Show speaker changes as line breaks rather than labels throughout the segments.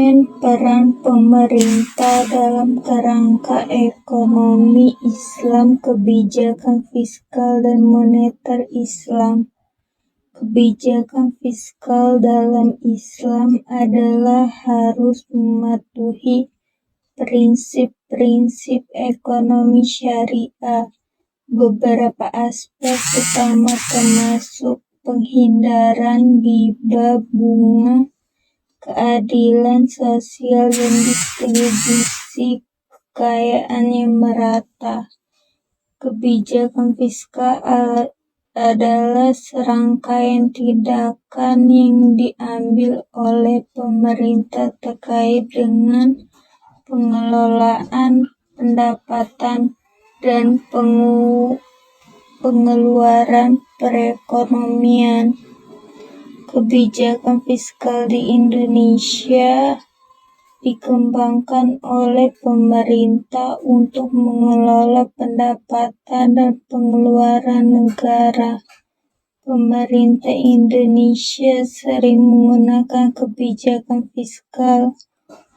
Peran pemerintah dalam kerangka ekonomi Islam. Kebijakan fiskal dan moneter Islam. Kebijakan fiskal dalam Islam adalah harus mematuhi prinsip-prinsip ekonomi syariah. Beberapa aspek utama termasuk penghindaran riba, bunga, keadilan sosial, dan distribusi kekayaan yang merata. Kebijakan fiskal adalah serangkaian tindakan yang diambil oleh pemerintah terkait dengan pengelolaan pendapatan dan pengeluaran perekonomian. Kebijakan fiskal di Indonesia dikembangkan oleh pemerintah untuk mengelola pendapatan dan pengeluaran negara. Pemerintah Indonesia sering menggunakan kebijakan fiskal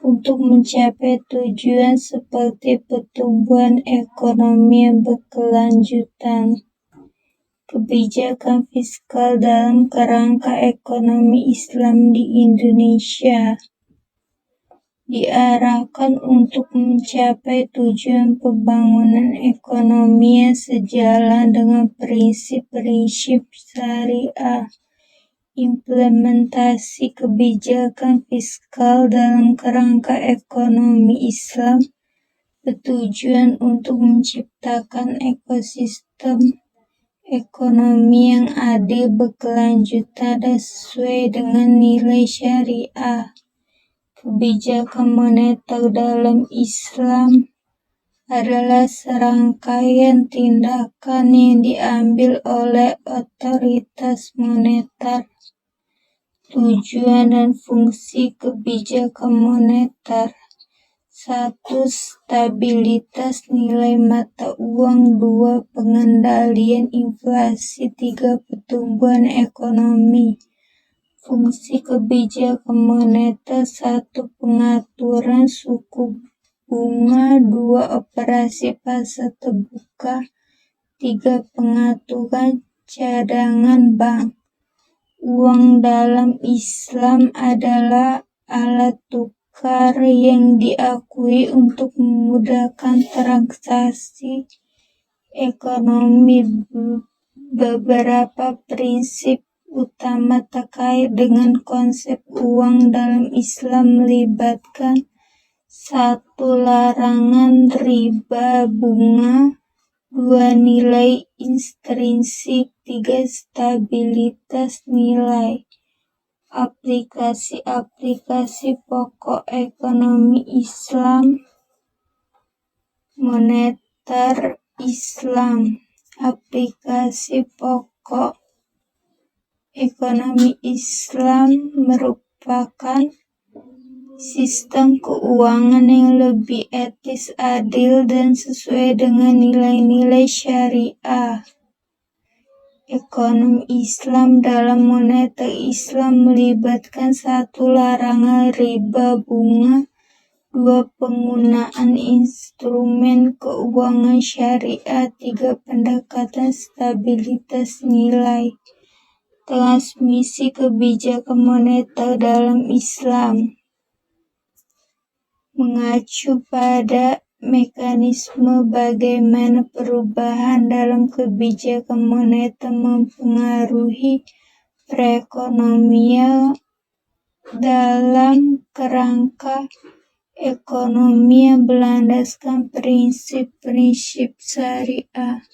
untuk mencapai tujuan seperti pertumbuhan ekonomi yang berkelanjutan. Kebijakan fiskal dalam kerangka ekonomi Islam di Indonesia diarahkan untuk mencapai tujuan pembangunan ekonomi yang sejalan dengan prinsip-prinsip syariah. Implementasi kebijakan fiskal dalam kerangka ekonomi Islam bertujuan untuk menciptakan ekosistem ekonomi yang adil, berkelanjutan, dan sesuai dengan nilai syariah. Kebijakan moneter dalam Islam adalah serangkaian tindakan yang diambil oleh otoritas moneter. Tujuan dan fungsi kebijakan moneter: 1. Stabilitas nilai mata uang. 2. Pengendalian inflasi. 3. Pertumbuhan ekonomi. Fungsi kebijakan moneter: 1. Pengaturan suku bunga. 2. Operasi pasar terbuka. 3. Pengaturan cadangan bank. Uang dalam Islam adalah alat tukar yang diakui untuk memudahkan transaksi ekonomi. Beberapa prinsip utama terkait dengan konsep uang dalam Islam melibatkan: 1. Larangan riba bunga. 2. Nilai intrinsik. 3. Stabilitas nilai. Aplikasi pokok ekonomi Islam. Moneter Islam. Aplikasi pokok ekonomi Islam merupakan sistem keuangan yang lebih etis, adil, dan sesuai dengan nilai-nilai syariah. Ekonomi Islam dalam moneter Islam melibatkan: 1. Larangan riba bunga. 2. Penggunaan instrumen keuangan syariah. 3. Pendekatan stabilitas nilai. Transmisi kebijakan moneter dalam Islam mengacu pada mekanisme bagaimana perubahan dalam kebijakan moneter mempengaruhi perekonomian dalam kerangka ekonomi yang berlandaskan prinsip-prinsip syariah.